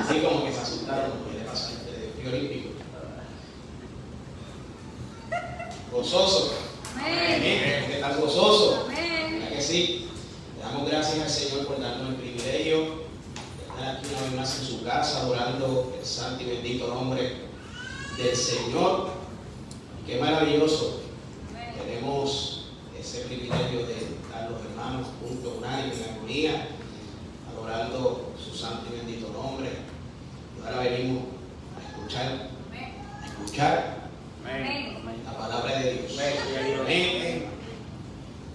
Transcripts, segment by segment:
Sí, como que se asustaron, porque le pasa el frío olímpico. Gozoso. Amén. Que están gozosos. Amén. ¿Verdad que sí? Le damos gracias al Señor por darnos el privilegio de estar aquí una vez más en su casa, adorando el santo y bendito nombre del Señor. Qué maravilloso. Amén. Tenemos ese privilegio de estar los hermanos juntos, unánimes, en armonía, adorando su santo y bendito nombre. Y ahora venimos a escuchar, Amén. la palabra de Dios. Amén.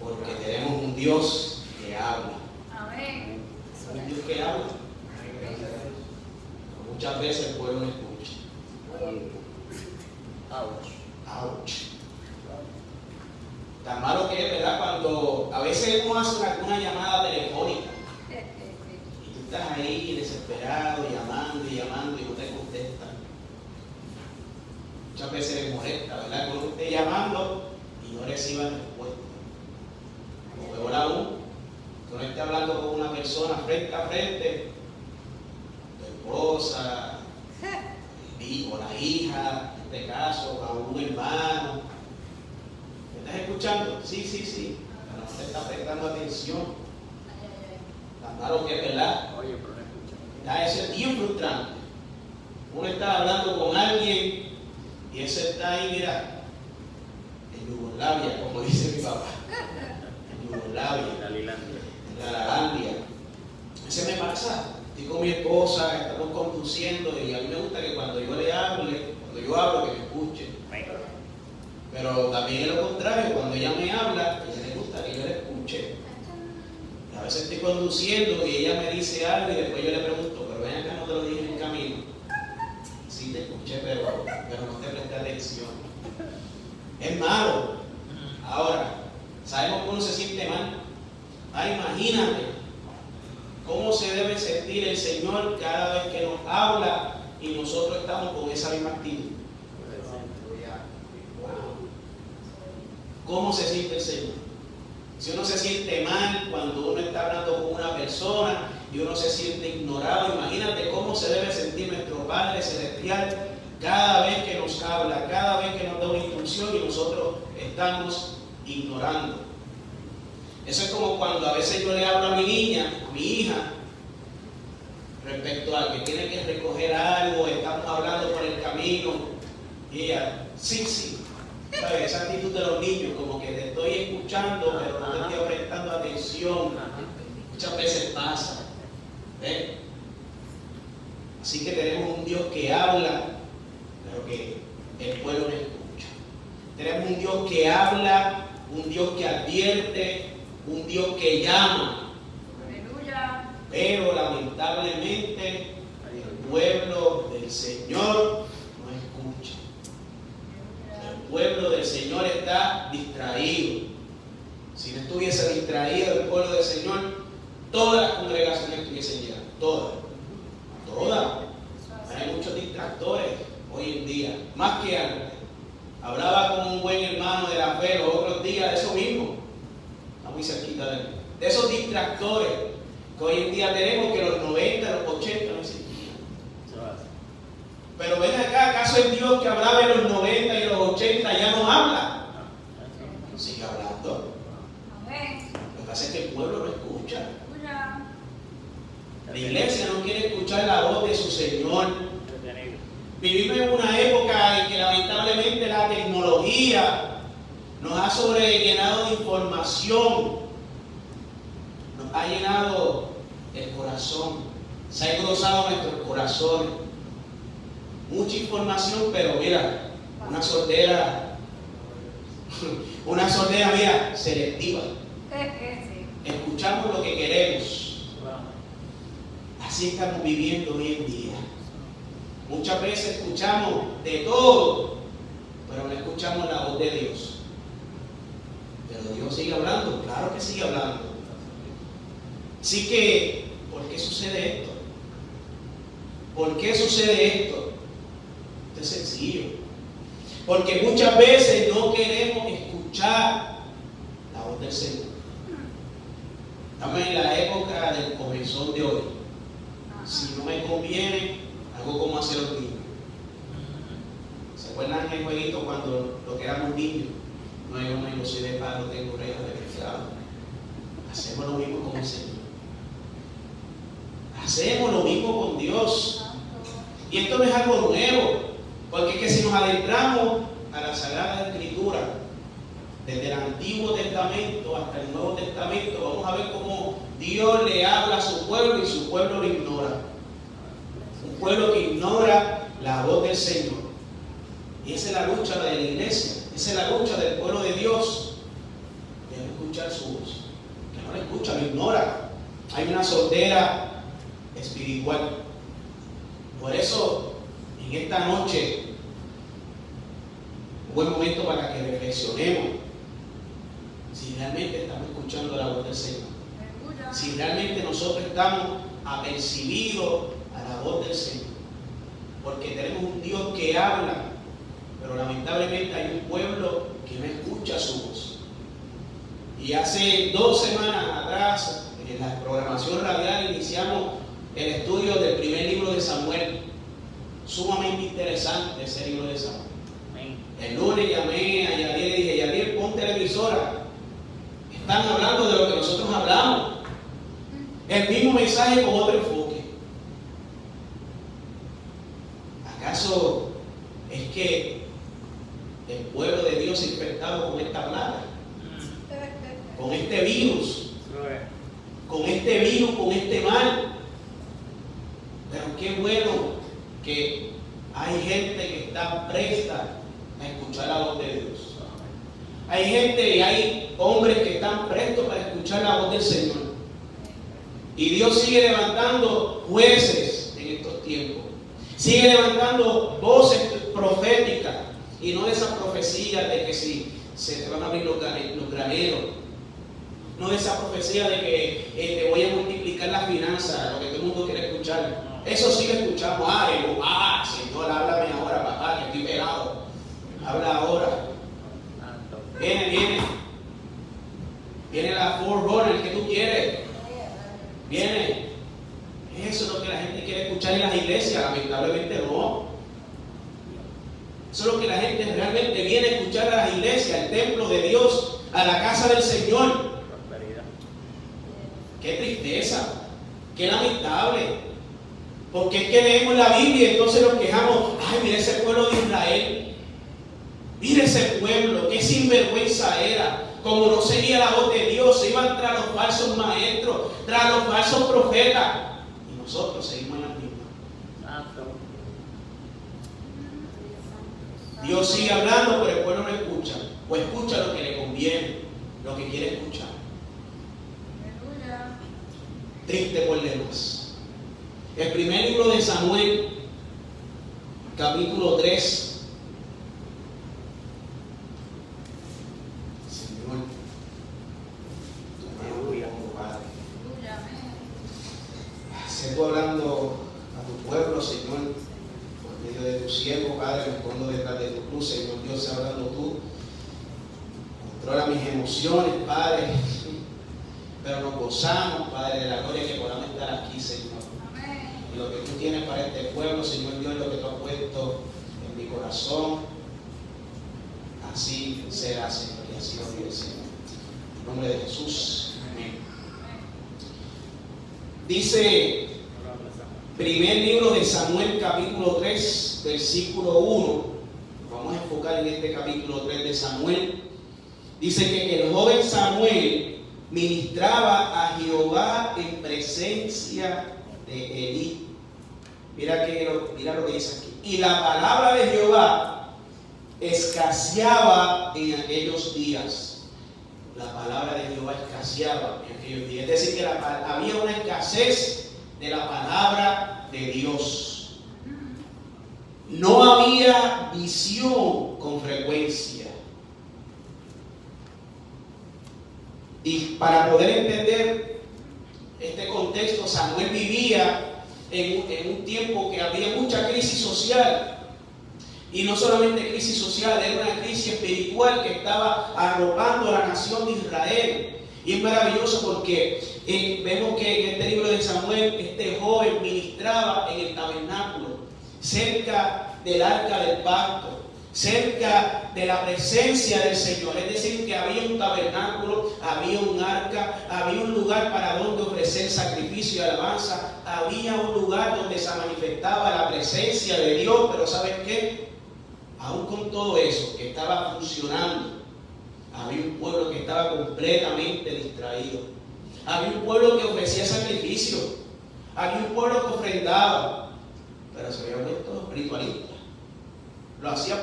Porque tenemos un Dios que habla. Amén. Un Dios que habla. Pero muchas veces el pueblo no escucha. Ouch. Tan malo que es, ¿verdad? Cuando a veces uno hace alguna llamada telefónica y tú estás ahí desesperado, llamando y no te contestan. Muchas veces les molesta, ¿verdad? Que uno esté llamando y no reciba respuesta. O peor aún, que uno esté hablando con una persona frente a frente, tu esposa, o la hija, en este caso, a un hermano. ¿Me estás escuchando? Sí. Pero no te está prestando atención. Tan malo que es, ¿verdad? Oye, pero no escucha. Ya, eso es bien frustrante. Uno está hablando con alguien y ese está ahí, mira, en Yugoslavia, como dice mi papá. En Yugoslavia, en Galalandia. Ese me pasa. Estoy con mi esposa, estamos conduciendo y a mí me gusta que cuando yo hablo, que me escuche. Pero también es lo contrario, cuando ella me habla, a ella le gusta que yo la escuche. Y a veces estoy conduciendo y ella me dice algo y después yo le pregunto, pero ven acá, no te lo dije en el camino. Sí te escuché, pero no te presté atención. Es malo. Ahora, sabemos que uno se siente mal. Imagínate cómo se debe sentir el Señor cada vez que nos habla y nosotros estamos con esa misma actitud. ¿Cómo se siente el Señor? Si uno se siente mal cuando uno está hablando con una persona y uno se siente ignorado, imagínate cómo se debe sentir nuestro Padre Celestial cada vez que nos habla, cada vez que nos da una instrucción y nosotros estamos ignorando. Eso es como cuando a veces yo le hablo a mi niña, a mi hija, respecto a que tiene que recoger algo, estamos hablando por el camino, y ella, sí. ¿Sabes? Esa actitud de los niños, como que te estoy escuchando, pero no te estoy prestando atención. Muchas veces pasa. ¿Ves? Así que tenemos un Dios que habla, pero que el pueblo no escucha. Tenemos un Dios que habla, un Dios que advierte, un Dios que llama. Aleluya. Pero lamentablemente el pueblo del Señor no escucha. El pueblo del Señor está distraído. Si no estuviese distraído el pueblo del Señor, todas las congregaciones estuviesen llenas. Todas. Hay muchos distractores hoy en día, más que antes. Hablaba con un buen hermano de la fe los otros días de eso mismo. Está muy cerquita de él. De esos distractores que hoy en día tenemos, que los 90, los 80 no existían. Pero ven acá, ¿acaso el Dios que hablaba en los 90 y los 80 ya no habla? Sigue hablando. Amén. Lo que pasa es que el pueblo no escucha. Aleluya. La iglesia no quiere escuchar la voz de su Señor. Vivimos en una época en que lamentablemente la tecnología nos ha sobrellenado de información, nos ha llenado el corazón, se ha engrosado nuestros corazones. Mucha información, pero mira, una sordera, mira, selectiva. Escuchamos lo que queremos. Así estamos viviendo hoy en día. Muchas veces escuchamos de todo, pero no escuchamos la voz de Dios. Pero Dios sigue hablando, claro que sigue hablando. Así que, ¿por qué sucede esto? ¿Por qué sucede esto? Esto es sencillo. Porque muchas veces no queremos escuchar la voz del Señor. Estamos en la época del comezón de hoy. Si no me conviene, hago como hacen los niños. ¿Se acuerdan el jueguito cuando lo que éramos niños? No hay una, yo soy de paz, no tengo reglas de pecado. Hacemos lo mismo con el Señor. Hacemos lo mismo con Dios. Y esto no es algo nuevo, porque es que si nos adentramos a la Sagrada Escritura, desde el Antiguo Testamento hasta el Nuevo Testamento, vamos a ver cómo Dios le habla a su pueblo y su pueblo lo ignora. Un pueblo que ignora la voz del Señor. Y esa es la lucha de la iglesia, esa es la lucha del pueblo de Dios. Debe escuchar su voz. Que no la escucha, lo ignora. Hay una sordera espiritual. Por eso, en esta noche, un buen momento para que reflexionemos si realmente estamos escuchando la voz del Señor. Si realmente nosotros estamos apercibidos a la voz del Señor. Porque tenemos un Dios que habla, pero lamentablemente hay un pueblo que no escucha su voz. Y hace 2 semanas atrás, en la programación radial, iniciamos el estudio del primer libro de Samuel. Sumamente interesante ese libro de Samuel. El lunes llamé a Yadiel y le dije: Yadiel, pon televisora. Están hablando de lo que nosotros hablamos. El mismo mensaje con otro enfoque. ¿Acaso es que el pueblo de Dios se ha infectado con esta plaga? Con este virus. Con este mal. Pero qué bueno que hay gente que está presta a escuchar la voz de Dios. Hay gente y hay hombres que están prestos para escuchar la voz del Señor. Y Dios sigue levantando jueces en estos tiempos. Sigue levantando voces proféticas. Y no de esas profecías de que si se te van a abrir los graneros. No de esa profecía de que te voy a multiplicar las finanzas, lo que todo el mundo quiere escuchar. Eso sí lo escuchamos. Señor, háblame ahora, papá, que estoy pelado. Habla ahora. Viene. Viene la Forerunner que tú quieres. Viene. Eso es lo que la gente quiere escuchar en las iglesias. Lamentablemente no. Eso es lo que la gente realmente viene a escuchar a las iglesias, al templo de Dios, a la casa del Señor. Qué tristeza, qué lamentable. Porque es que leemos la Biblia y entonces nos quejamos: ay, mira ese pueblo de Israel. Mira ese pueblo, qué sinvergüenza era. Como no seguía la voz de Dios, se iban tras los falsos maestros, tras los falsos profetas. Y nosotros seguimos en la misma. Dios sigue hablando, pero el pueblo no escucha. O escucha lo que le conviene, lo que quiere escuchar. Triste por demás. El primer libro de Samuel, capítulo 3. Señor, tu aleluya, Padre. Sé tú hablando a tu pueblo, Señor, por medio de tu siervo, Padre, me escondo detrás de tu cruz, Señor Dios, hablando tú. Controla mis emociones, Padre. Pero nos gozamos, Padre, de la gloria que podamos estar aquí, Señor. Y lo que tú tienes para este pueblo, Señor Dios, lo que tú has puesto en mi corazón, así será, Señor, y así lo diré, Señor. En nombre de Jesús. Amén. Dice, primer libro de Samuel, capítulo 3, versículo 1. Vamos a enfocar en este capítulo 3 de Samuel. Dice que el joven Samuel ministraba a Jehová en presencia de Elí. Mira lo que dice aquí. Y la palabra de Jehová escaseaba en aquellos días. La palabra de Jehová escaseaba en aquellos días. Es decir, que había una escasez de la palabra de Dios. No había visión con frecuencia. Y para poder entender este contexto, Samuel vivía en un tiempo que había mucha crisis social. Y no solamente crisis social, era una crisis espiritual que estaba arropando a la nación de Israel. Y es maravilloso porque vemos que en este libro de Samuel, este joven ministraba en el tabernáculo, cerca del arca del pacto, cerca de la presencia del Señor. Es decir, que había un tabernáculo, había un arca, había un lugar para donde ofrecer sacrificio y alabanza, había un lugar donde se manifestaba la presencia de Dios. Pero ¿saben qué? Aún con todo eso que estaba funcionando, había un pueblo que estaba completamente distraído. Había un pueblo que ofrecía sacrificio, había un pueblo que ofrendaba, pero se había vuelto ritualista. Lo hacía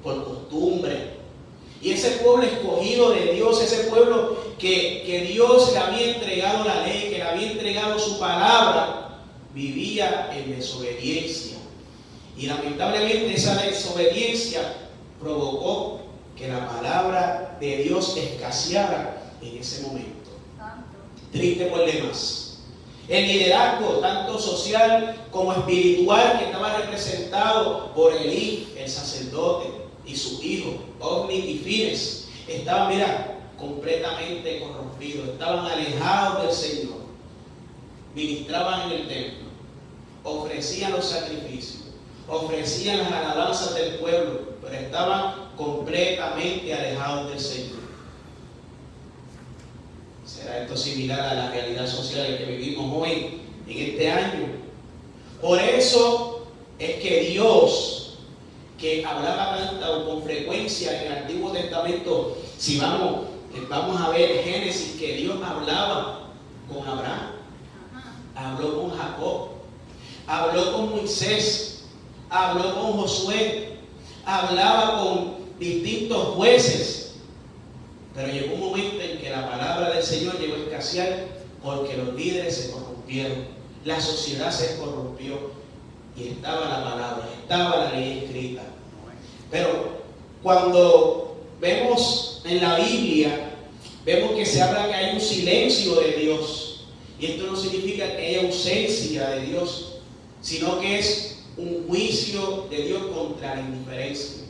por costumbre. Y ese pueblo escogido de Dios, ese pueblo que Dios le había entregado la ley, que le había entregado su palabra, vivía en desobediencia. Y lamentablemente esa desobediencia provocó que la palabra de Dios escaseara en ese momento. Triste por demás. El liderazgo, tanto social como espiritual, que estaba representado por Elí, el sacerdote, y su hijo, Ofni y Fines, estaban, completamente corrompidos, estaban alejados del Señor. Ministraban en el templo, ofrecían los sacrificios, ofrecían las alabanzas del pueblo, pero estaban completamente alejados del Señor. ¿Será esto similar a la realidad social en que vivimos hoy, en este año? Por eso es que Dios, que hablaba tanto con frecuencia en el Antiguo Testamento, si vamos a ver Génesis, que Dios hablaba con Abraham, habló con Jacob, habló con Moisés, habló con Josué, hablaba con distintos jueces. Pero llegó un momento en que la palabra del Señor llegó a escasear porque los líderes se corrompieron, la sociedad se corrompió y estaba la palabra, estaba la ley escrita. Pero cuando vemos en la Biblia, vemos que se habla que hay un silencio de Dios. Y esto no significa que haya ausencia de Dios, sino que es un juicio de Dios contra la indiferencia.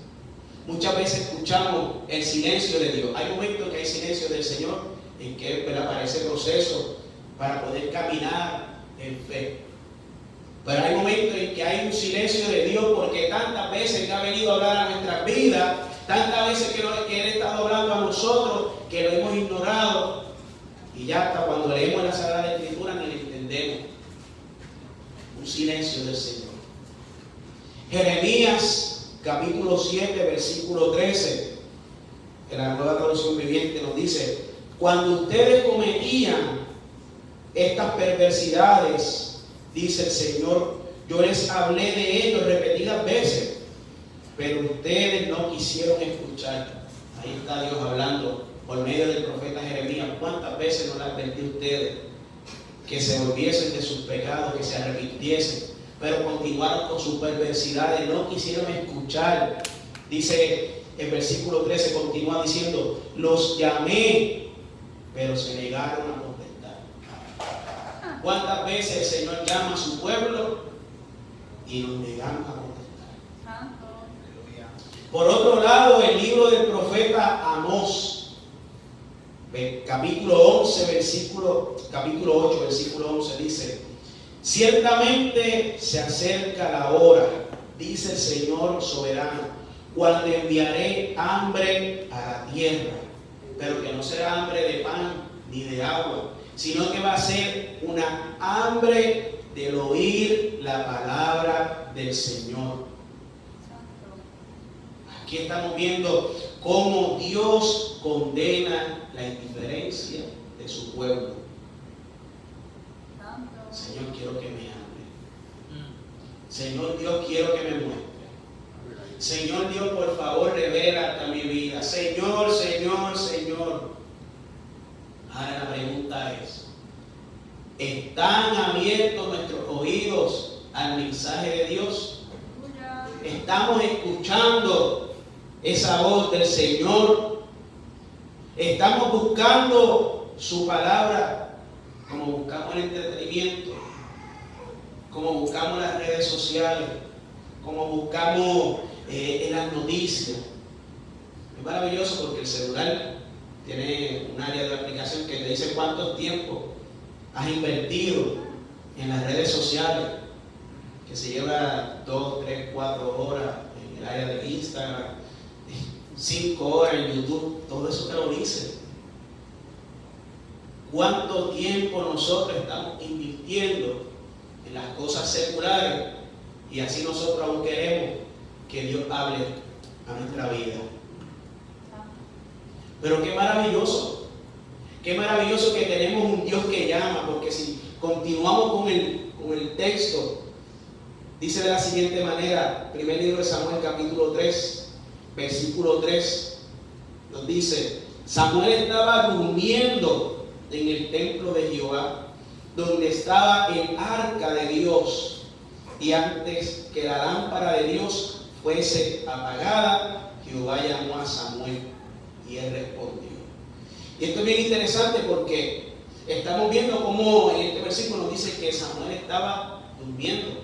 Muchas veces escuchamos el silencio de Dios. Hay momentos que hay silencio del Señor en que aparece el proceso para poder caminar en fe. Pero hay momentos en que hay un silencio de Dios porque tantas veces que ha venido a hablar a nuestras vidas, tantas veces que Él ha estado hablando a nosotros, que lo hemos ignorado y ya hasta cuando leemos la Sagrada Escritura ni lo entendemos. Un silencio del Señor. Jeremías capítulo 7, versículo 13, en la Nueva Traducción Viviente nos dice: cuando ustedes cometían estas perversidades, dice el Señor, yo les hablé de ellos repetidas veces, pero ustedes no quisieron escuchar. Ahí está Dios hablando por medio del profeta Jeremías. ¿Cuántas veces no les advertí a ustedes que se volviesen de sus pecados, que se arrepintiesen? Pero continuaron con sus perversidades, no quisieron escuchar. Dice el versículo 13, continúa diciendo: los llamé, pero se negaron a contestar. ¿Cuántas veces el Señor llama a su pueblo y nos negamos a contestar? Por otro lado, el libro del profeta Amós, capítulo 8, versículo 11, dice: ciertamente se acerca la hora, dice el Señor soberano, cuando enviaré hambre a la tierra, pero que no será hambre de pan ni de agua, sino que va a ser una hambre del oír la palabra del Señor. Aquí estamos viendo cómo Dios condena la indiferencia de su pueblo. Señor, quiero que me hable. Señor Dios, quiero que me muestre. Señor Dios, por favor, revela hasta mi vida. Señor, Señor, Señor. Ahora la pregunta es: ¿están abiertos nuestros oídos al mensaje de Dios? ¿Estamos escuchando esa voz del Señor? ¿Estamos buscando su palabra como buscamos el entretenimiento, como buscamos las redes sociales, como buscamos en las noticias? Es maravilloso porque el celular tiene un área de aplicación que te dice cuánto tiempo has invertido en las redes sociales, que se lleva 2, 3, 4 horas en el área de Instagram, 5 horas en YouTube, todo eso te lo dice. ¿Cuánto tiempo nosotros estamos invirtiendo en las cosas seculares? Y así nosotros aún queremos que Dios hable a nuestra vida. Pero qué maravilloso que tenemos un Dios que llama, porque si continuamos con el texto, dice de la siguiente manera, primer libro de Samuel, capítulo 3, versículo 3, nos dice: Samuel estaba durmiendo en el templo de Jehová, donde estaba el arca de Dios, y antes que la lámpara de Dios fuese apagada, Jehová llamó a Samuel y él respondió. Y esto es bien interesante porque estamos viendo cómo en este versículo nos dice que Samuel estaba durmiendo.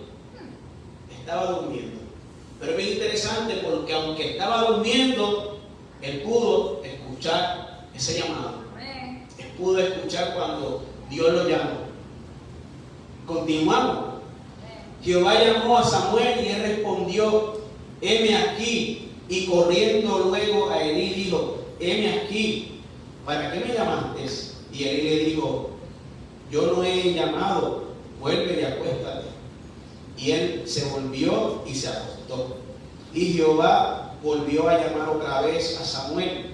Pero es bien interesante porque aunque estaba durmiendo, él pudo escuchar ese llamado. Él pudo escuchar cuando Dios lo llamó. Continuamos. Jehová llamó a Samuel y él respondió: heme aquí. Y corriendo luego a Elí dijo: heme aquí, ¿para qué me llamaste? Y Elí le dijo: yo no he llamado, vuelve y acuéstate. Y él se volvió y se acostó. Y Jehová volvió a llamar otra vez a Samuel.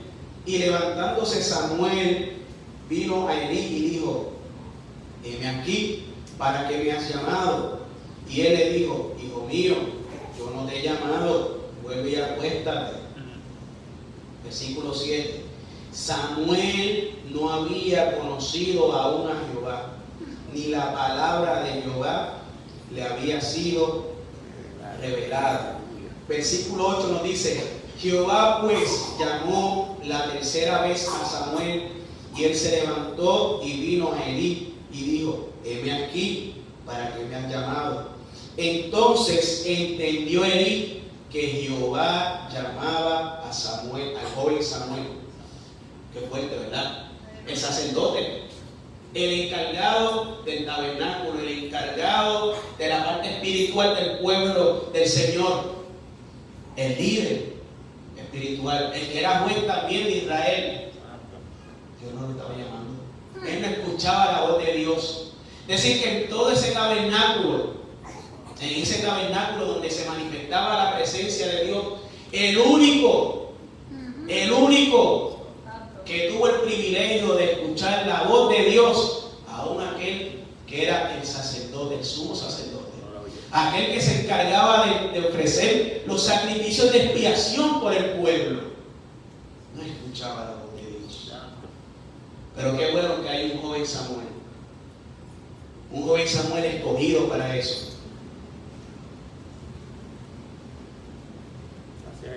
Y levantándose Samuel, vino a Elí y dijo: heme aquí, ¿para qué me has llamado? Y él le dijo: hijo mío, yo no te he llamado, vuelve y acuéstate. Versículo 7. Samuel no había conocido aún a Jehová, ni la palabra de Jehová le había sido revelada. Versículo 8 nos dice: Jehová pues llamó la tercera vez a Samuel, y él se levantó y vino a Elí y dijo: heme aquí, ¿para qué me has llamado? Entonces entendió Elí que Jehová llamaba a Samuel, al joven Samuel. Qué fuerte, ¿verdad? El sacerdote, el encargado del tabernáculo, el encargado de la parte espiritual del pueblo del Señor, el líder espiritual, el que era juez también de Israel. Dios no lo estaba llamando. Él no escuchaba la voz de Dios. Es decir, que en todo ese tabernáculo, en ese tabernáculo donde se manifestaba la presencia de Dios, el único que tuvo el privilegio de escuchar la voz de Dios, aún aquel que era el sacerdote, el sumo sacerdote, aquel que se encargaba de ofrecer los sacrificios de expiación por el pueblo, no escuchaba la voz de Dios. Pero qué bueno que hay un joven Samuel escogido para eso.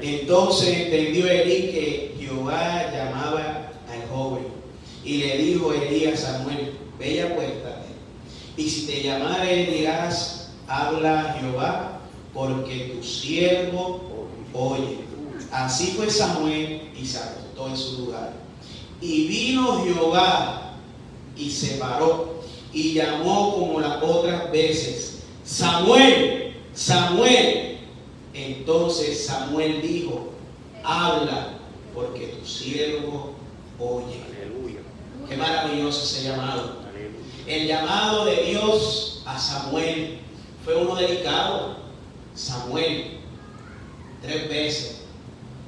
Entonces entendió Elí que Jehová llamaba al joven, y le dijo Elí a Samuel: ve y acuéstate, y si te llamare dirás: habla Jehová, porque tu siervo oye. Así fue Samuel y se acostó en su lugar. Y vino Jehová y se paró y llamó como las otras veces: Samuel, Samuel. Entonces Samuel dijo: habla, porque tu siervo oye. Aleluya. Qué maravilloso ese llamado. Aleluya. El llamado de Dios a Samuel fue uno delicado. Samuel, 3 veces.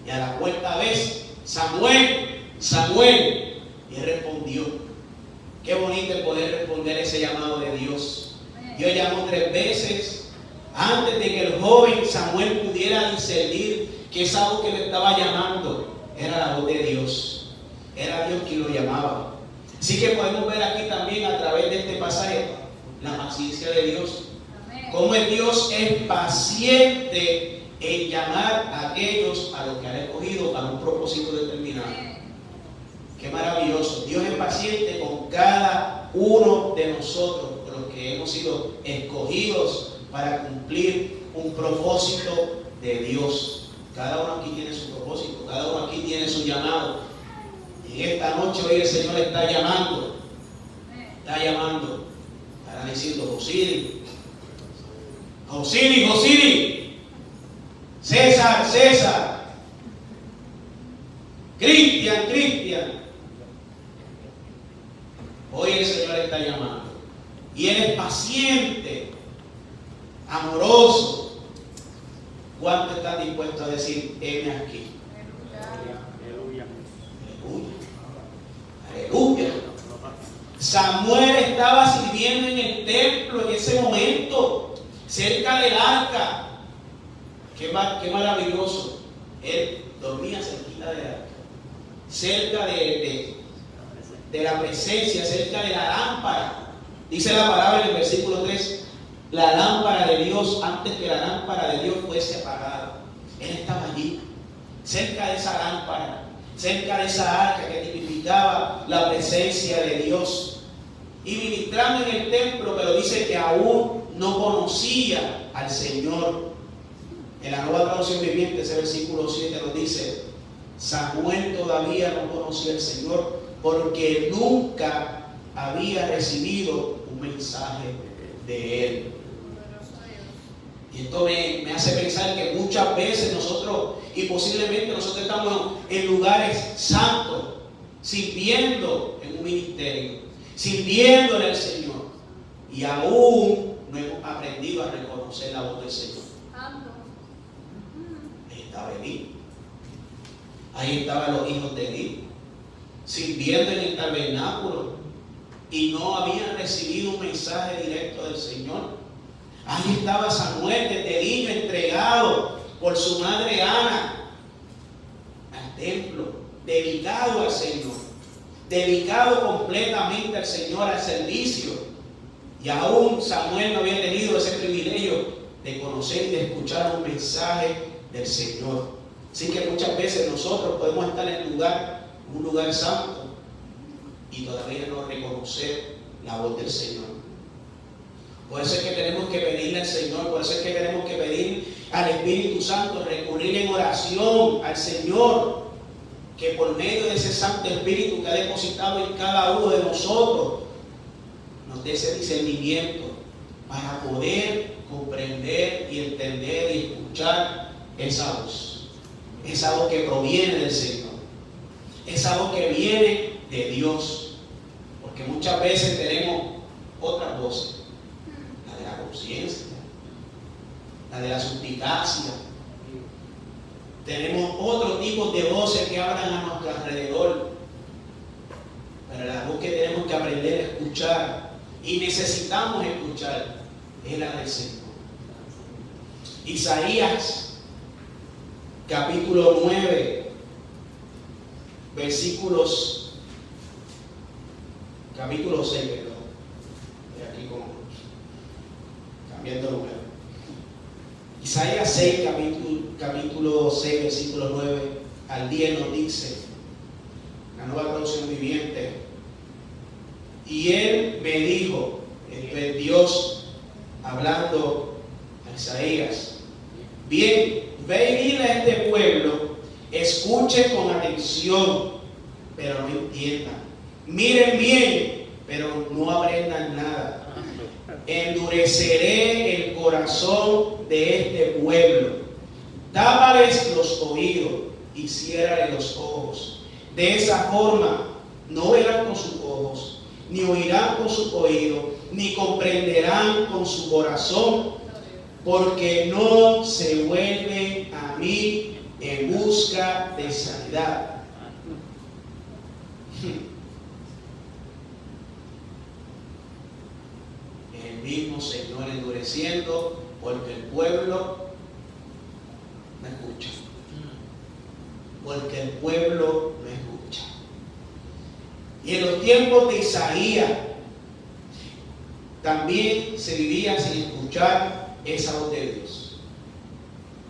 Y a la 4ª vez: Samuel, Samuel. Y él respondió. Qué bonito el poder responder ese llamado de Dios. Dios llamó 3 veces. Antes de que el joven Samuel pudiera discernir que esa voz que le estaba llamando era la voz de Dios. Era Dios quien lo llamaba. Así que podemos ver aquí también a través de este pasaje la paciencia de Dios. Cómo Dios es paciente en llamar a aquellos a los que han escogido para un propósito determinado. Qué maravilloso. Dios es paciente con cada uno de nosotros, los que hemos sido escogidos para cumplir un propósito de Dios. Cada uno aquí tiene su propósito, cada uno aquí tiene su llamado. En esta noche hoy el Señor está llamando. Amén. Está llamando. Estará diciendo, Josiri, Josiri, Josiri, César, César, Cristian, Cristian. Hoy el Señor está llamando. Y Él es paciente, amoroso. ¿Cuánto están dispuestos a decir, heme aquí? Aleluya. Aleluya. Aleluya. Samuel estaba sirviendo en el templo en ese momento, cerca del arca. Qué maravilloso. Él dormía cerquita del arca, cerca de la presencia, cerca de la lámpara. Dice la palabra en el versículo 3, la lámpara de Dios, antes que la lámpara de Dios fuese apagada. Él estaba allí, cerca de esa lámpara, cerca de esa arca que tipificaba la presencia de Dios. Y ministrando en el templo, pero dice que aún no conocía al Señor. En la Nueva Traducción Viviente, ese versículo 7 nos dice, Samuel todavía no conocía al Señor porque nunca había recibido un mensaje de Él. Y esto me hace pensar que muchas veces nosotros, y posiblemente nosotros estamos en lugares santos, sirviendo en un ministerio, sirviéndole al Señor, y aún no hemos aprendido a reconocer la voz del Señor. Ahí estaba Elí, ahí estaban los hijos de Elí, sirviendo en el tabernáculo, y no habían recibido un mensaje directo del Señor. Ahí estaba Samuel desde niño entregado por su madre Ana al templo, dedicado al Señor, dedicado completamente al Señor, al servicio. Y aún Samuel no había tenido ese privilegio de conocer y de escuchar un mensaje del Señor. Así que muchas veces nosotros podemos estar en un lugar santo, y todavía no reconocer la voz del Señor. Por eso es que tenemos que pedirle al Señor, por eso es que tenemos que pedir al Espíritu Santo, recurrir en oración al Señor, que por medio de ese Santo Espíritu que ha depositado en cada uno de nosotros, nos dé ese discernimiento para poder comprender y entender y escuchar esa voz que proviene del Señor, esa voz que viene de Dios, porque muchas veces tenemos otras voces, la de la conciencia, la de la suspicacia, tenemos otros tipos de voces que hablan a nuestro alrededor, pero la voz que tenemos que aprender a escuchar y necesitamos escuchar es la del Señor. Isaías capítulo 9 versículos capítulo 6, perdón. Estoy aquí cambiando el lugar. Isaías 6, capítulo 6, versículo 9 al 10 nos dice, la Nueva Traducción Viviente, y Él me dijo, esto es Dios hablando a Isaías, bien, ve y dile a este pueblo, escuchen con atención, pero no entiendan. Miren bien, pero no aprendan nada. Endureceré el corazón de este pueblo. Tápales los oídos y ciérrale los ojos. De esa forma no verán con sus ojos, ni oirán con sus oídos, ni comprenderán con su corazón, porque no se vuelven a mí en busca de sanidad. El mismo Señor endureciendo, porque el pueblo no escucha. Porque el pueblo no escucha. Y en los tiempos de Isaías también se vivía sin escuchar esa voz de Dios.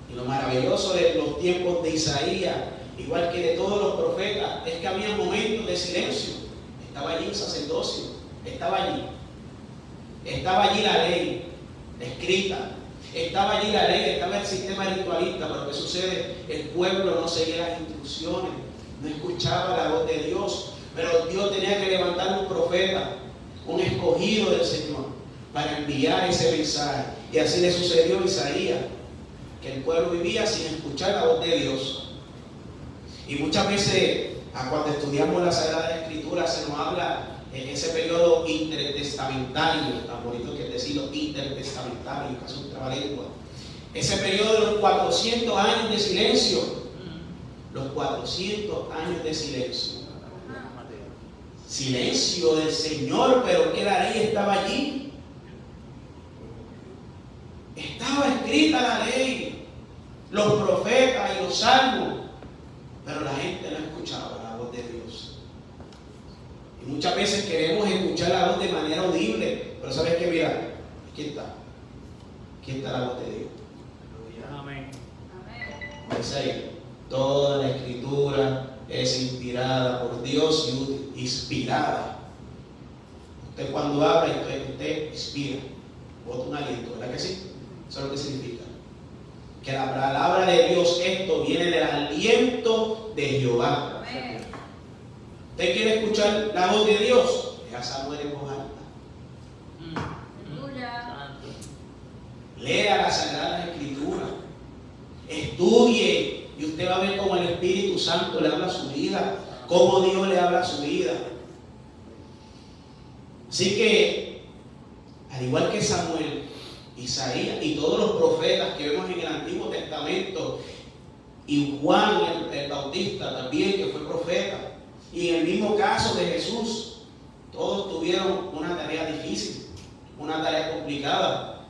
Y lo maravilloso de los tiempos de Isaías, igual que de todos los profetas, es que había momentos de silencio. Estaba allí el sacerdocio, estaba allí la ley escrita, estaba allí la ley, estaba el sistema ritualista, pero ¿qué sucede? El pueblo no seguía las instrucciones no escuchaba la voz de Dios, pero Dios tenía que levantar un profeta, un escogido del Señor, para enviar ese mensaje. Y así le sucedió a Isaías, que el pueblo vivía sin escuchar la voz de Dios. Y muchas veces, cuando estudiamos la Sagrada Escritura, se nos habla en ese periodo intertestamentario, tan bonito que es decirlo, intertestamentario, casi un trabalengua. Ese periodo de los 400 años de silencio, los 400 años de silencio. Silencio del Señor, pero que la ley estaba allí. Estaba escrita la ley, los profetas y los salmos, pero la gente no escuchaba la voz de Dios. Y muchas veces queremos escuchar la voz de manera audible, pero ¿sabes qué? Mira, aquí está la voz de Dios. Amén. Dice ahí, toda la Escritura es inspirada por Dios y útil. Inspirada. Usted cuando habla, usted inspira, bota un aliento, ¿verdad que sí? Eso es lo que significa. Que la palabra de Dios, esto viene del aliento de Jehová. Amén. ¿Usted quiere escuchar la voz de Dios? Lea Samuel en voz alta. Aleluya. Lea la Sagrada Escritura. Estudie. Y usted va a ver cómo el Espíritu Santo le habla a su vida. Cómo Dios le habla a su vida. Así que, al igual que Samuel, Isaías y todos los profetas que vemos en el Antiguo Testamento, y Juan el Bautista también, que fue profeta, y en el mismo caso de Jesús, todos tuvieron una tarea difícil, una tarea complicada: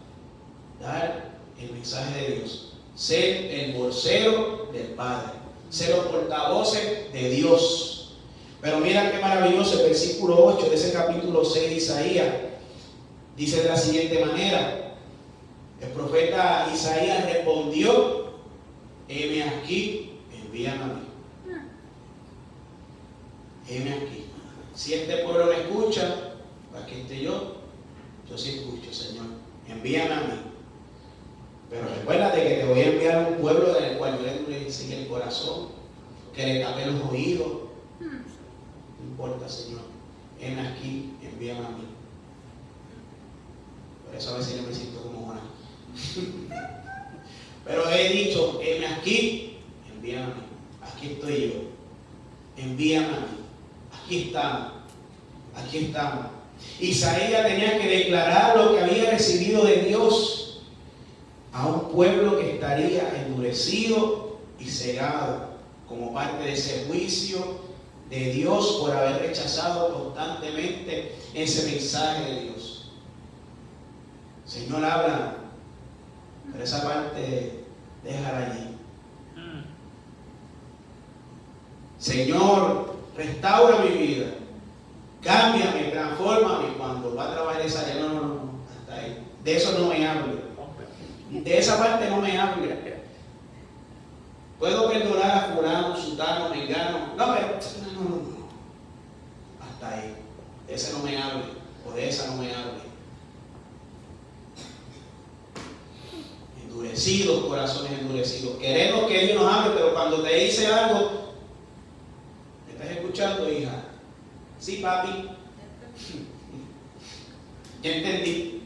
dar el mensaje de Dios, ser el vocero del Padre, ser los portavoces de Dios. Pero mira qué maravilloso el versículo 8 de ese capítulo 6 de Isaías. Dice de la siguiente manera: el profeta Isaías respondió: heme aquí, envíame a mí. Heme aquí. Si este pueblo me escucha, aquí estoy yo sí escucho, Señor. Envíame a mí. Pero recuérdate que te voy a enviar a un pueblo del cual yo le enseñe el corazón, que le tape los oídos. No importa, Señor. Heme aquí, envíame a mí. Por eso a veces yo me siento como Juan. Pero he dicho: heme aquí, envíame a mí. Aquí estoy yo. Envíame a mí. Aquí estamos. Aquí estamos. Isaías tenía que declarar lo que había recibido de Dios a un pueblo que estaría endurecido y cegado como parte de ese juicio de Dios por haber rechazado constantemente ese mensaje de Dios. Señor, habla, pero esa parte déjala allí. Señor, restaura mi vida, cámbiame, transfórmame. Cuando va a trabajar esa área, no, hasta ahí. De eso no me hable. De esa parte no me hable. Puedo perdonar a fulano, sutano, mengano. No, pero no. Hasta ahí. De ese no me hable. O de esa no me hable. Endurecidos, corazones endurecidos. Queremos que Dios nos hable, pero cuando te dice algo, ¿me estás escuchando, hija? Sí, papi. Ya entendí.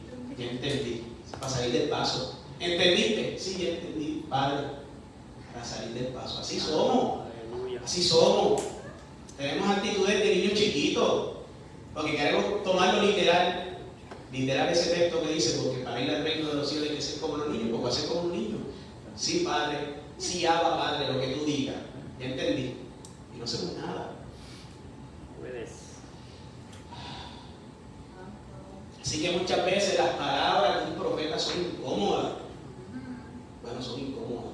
Para salir del paso. ¿Entendiste? Sí, ya entendí, Padre. Para salir del paso. Así somos. Aleluya. Así somos. Tenemos actitudes de niños chiquitos. Porque queremos tomarlo literal. Literal ese texto que dice: porque para ir al reino de los cielos hay que ser como los niños. Porque va a ser como un niño. Sí, Padre. Sí, Abba, Padre, lo que tú digas. Ya entendí. Y no hacemos nada. Puedes. Así que muchas veces las palabras de un profeta son incómodas. Bueno, son incómodas.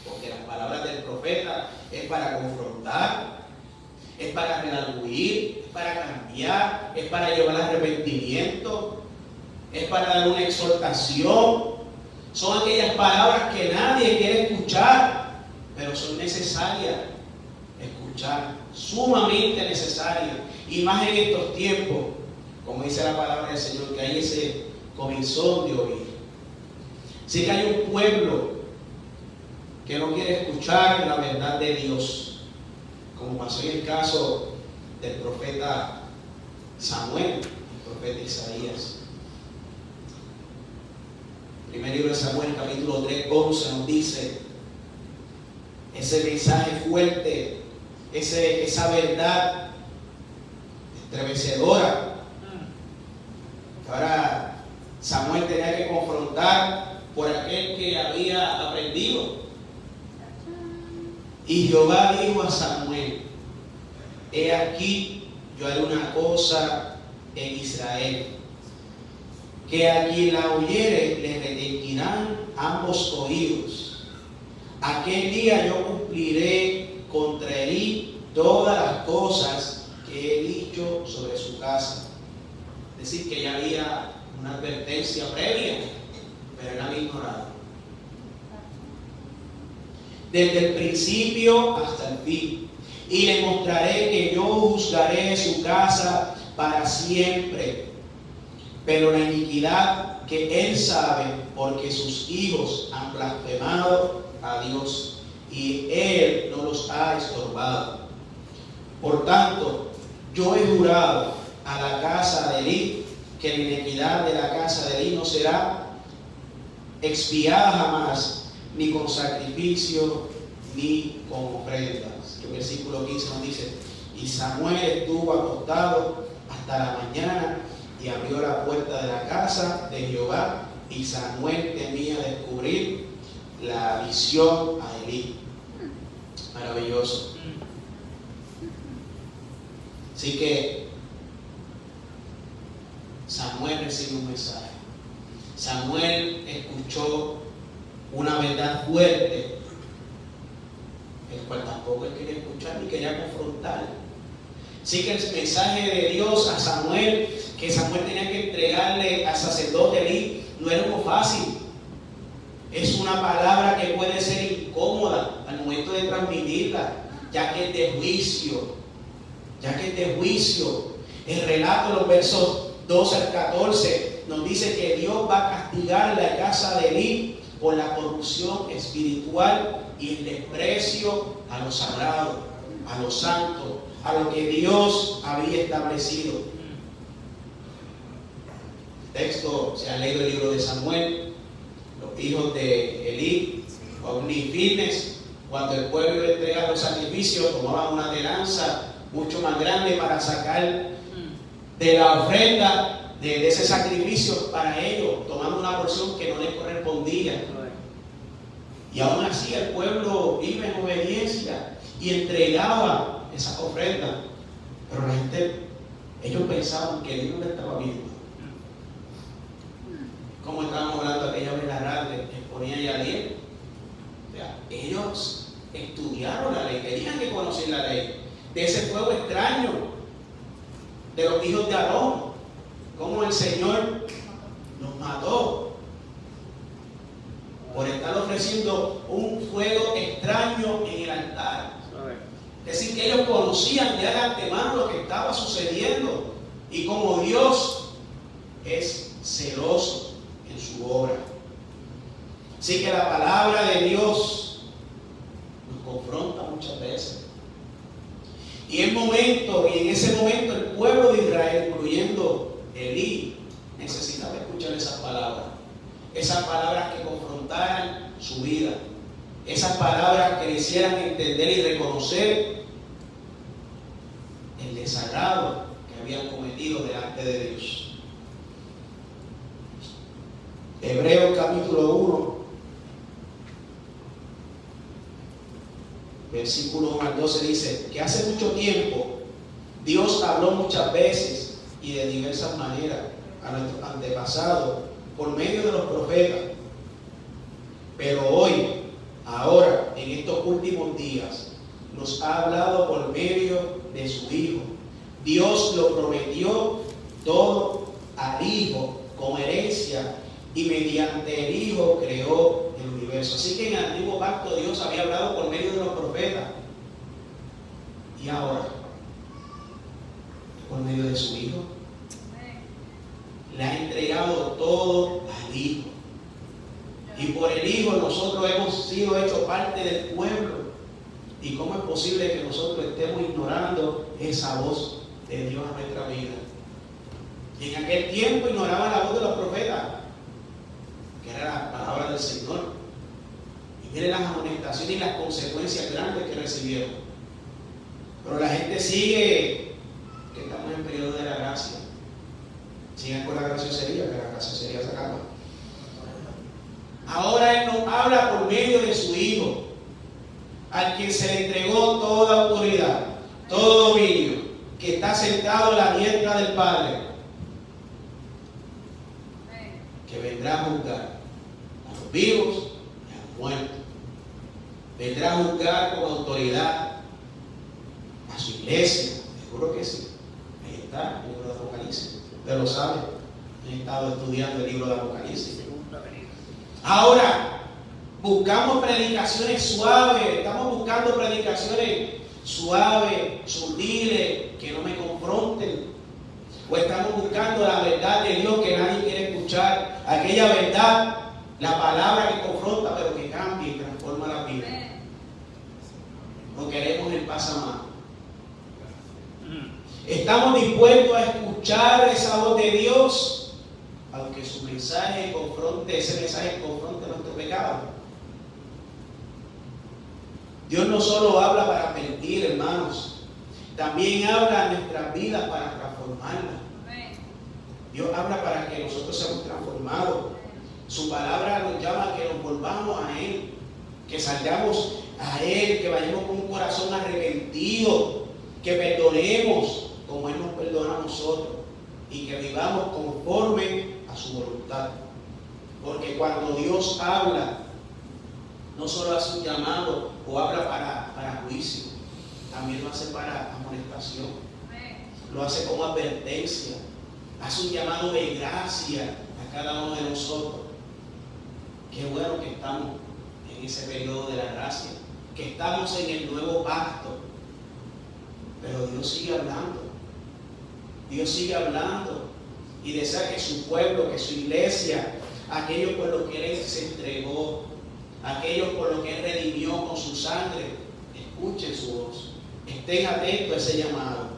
Porque las palabras del profeta es para confrontar, es para redarguir, es para cambiar, es para llevar al arrepentimiento, es para dar una exhortación. Son aquellas palabras que nadie quiere escuchar, pero son necesarias escuchar, sumamente necesarias. Y más en estos tiempos, como dice la palabra del Señor, que hay ese comezón de oír. Así que hay un pueblo que no quiere escuchar la verdad de Dios, como pasó en el caso del profeta Samuel, el profeta Isaías. Primer libro de Samuel, capítulo 3, 11, nos dice ese mensaje fuerte, esa verdad estremecedora. Ahora Samuel tenía que confrontar por aquel que había aprendido. Y Jehová dijo a Samuel: he aquí, yo haré una cosa en Israel, que a quien la oyere le retentirán ambos oídos. Aquel día yo cumpliré contra Elí todas las cosas que he dicho sobre su casa. Es decir, que ya había una advertencia previa, pero él había ignorado. Desde el principio hasta el fin. Y le mostraré que yo juzgaré su casa para siempre. Pero la iniquidad que él sabe, porque sus hijos han blasfemado a Dios, y él no los ha estorbado. Por tanto, yo he jurado a la casa de Elí que la iniquidad de la casa de Elí no será expiada jamás, ni con sacrificio, ni con ofrendas. El versículo 15 nos dice: y Samuel estuvo acostado hasta la mañana, y abrió la puerta de la casa de Jehová, y Samuel temía descubrir la visión a Elí. Maravilloso. Así que Samuel recibe un mensaje. Samuel escuchó una verdad fuerte, el cual tampoco él quería escuchar ni quería confrontar. Así que el mensaje de Dios a Samuel, que Samuel tenía que entregarle al sacerdote Elí, no era algo fácil. Es una palabra que puede ser incómoda al momento de transmitirla, ya que es de juicio. El relato de los versos 12 al 14 nos dice que Dios va a castigar la casa de Elí por la corrupción espiritual y el desprecio a lo sagrado, a lo santo, a lo que Dios había establecido. El texto se ha leído el libro de Samuel. Los hijos de Elí, omnifines, cuando el pueblo iba a entregar los sacrificios, tomaban una telanza mucho más grande para sacar de la ofrenda de ese sacrificio para ellos, tomando una porción que no les correspondía. Y aún así el pueblo iba en obediencia y entregaba esa ofrenda. Pero la gente, ellos pensaban que Dios no estaba viendo. Como estábamos hablando aquella vez en la radio, exponía Yadiel. O sea, ellos estudiaron la ley, querían que conocieran la ley. De ese fuego extraño, de los hijos de Aarón, como el Señor los mató por estar ofreciendo un fuego extraño en el altar. Es decir, que ellos conocían ya de antemano lo que estaba sucediendo y como Dios es celoso en su obra. Así que la palabra de Dios nos confronta muchas veces. Y en ese momento el pueblo de Israel, incluyendo Elí, necesitaba escuchar esas palabras que confrontaran su vida, esas palabras que le hicieran entender y reconocer el desagrado que habían cometido delante de Dios. Hebreos capítulo 1, versículo 1 al 12 dice que hace mucho tiempo Dios habló muchas veces y de diversas maneras a nuestros antepasados por medio de los profetas. Pero hoy, ahora, en estos últimos días, nos ha hablado por medio de su Hijo. Dios lo prometió todo al Hijo como herencia y mediante el Hijo creó el universo. Así que en el antiguo pacto Dios había hablado por medio de los profetas. Y ahora, por medio de su Hijo, le ha entregado todo al Hijo. Y por el Hijo nosotros hemos sido hechos parte del pueblo. ¿Y cómo es posible que nosotros estemos ignorando esa voz de Dios en nuestra vida? Y en aquel tiempo ignoraban la voz de los profetas, que era la palabra del Señor. Y miren las amonestaciones y las consecuencias grandes que recibieron. Pero la gente sigue, que estamos en periodo de la gracia. Sigan con la graciosería, que la graciosería se acaba. Ahora Él nos habla por medio de su Hijo, al quien se le entregó toda autoridad, todo dominio, que está sentado a la diestra del Padre, que vendrá a juzgar a los vivos y a los muertos. Vendrá a juzgar con autoridad a su iglesia, seguro que sí. Ahí está el libro de Apocalipsis, usted lo sabe, he estado estudiando el libro de Apocalipsis. Ahora, buscamos predicaciones suaves, estamos buscando predicaciones suaves, sutiles, que no me confronten. O estamos buscando la verdad de Dios que nadie quiere escuchar, aquella verdad, la palabra que confronta pero que cambia y transforma la vida. No queremos el pasamano. Estamos dispuestos a escuchar esa voz de Dios, aunque su mensaje confronte, ese mensaje confronte nuestro pecado. Dios no solo habla para mentir, hermanos, también habla en nuestras vidas para transformarlas. Dios habla para que nosotros seamos transformados. Su palabra nos llama a que nos volvamos a Él, que salgamos a Él, que vayamos con un corazón arrepentido, que perdonemos como Él nos perdona a nosotros y que vivamos conforme a su voluntad. Porque cuando Dios habla, no solo hace un llamado o habla para juicio, también lo hace para amonestación, lo hace como advertencia, hace un llamado de gracia a cada uno de nosotros. Qué bueno que estamos en ese periodo de la gracia, que estamos en el nuevo pacto, pero Dios sigue hablando. Dios sigue hablando y desea que su pueblo, que su iglesia, aquellos por los que Él se entregó, aquellos por los que Él redimió con su sangre, escuchen su voz, estén atentos a ese llamado.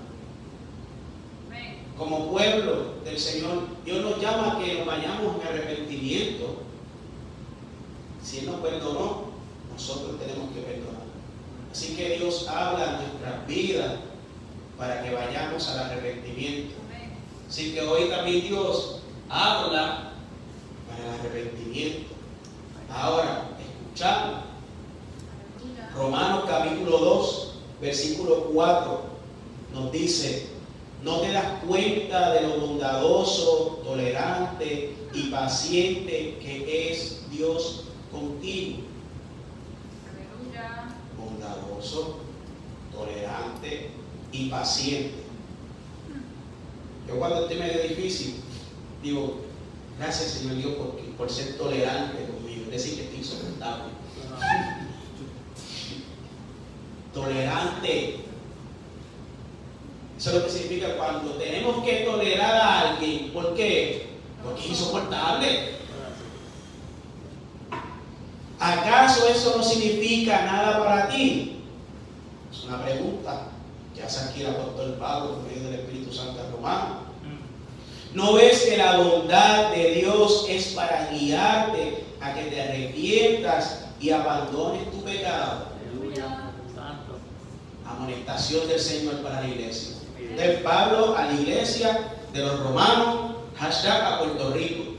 Como pueblo del Señor, Dios nos llama a que nos vayamos en arrepentimiento. Si Él nos perdonó, nosotros tenemos que perdonar. Así que Dios habla en nuestras vidas para que vayamos al arrepentimiento. Así que hoy también Dios habla para el arrepentimiento. Ahora, escuchamos Romanos capítulo 2, versículo 4, nos dice: ¿no te das cuenta de lo bondadoso, tolerante y paciente que es Dios contigo? Aleluya. Bondadoso, tolerante y paciente. Yo cuando estoy medio difícil, digo, gracias Señor Dios por ser tolerante conmigo, es decir, que estoy soportable. Tolerante. Eso es lo que significa cuando tenemos que tolerar a alguien. ¿Por qué? Porque es insoportable. ¿Acaso eso no significa nada para ti? Es una pregunta que hace aquí el apóstol Pablo por medio del Espíritu Santo a Romano. ¿No ves que la bondad de Dios es para guiarte a que te arrepientas y abandones tu pecado? Aleluya. Santo. Amonestación del Señor para la iglesia. De Pablo a la iglesia de los romanos, hashtag a Puerto Rico.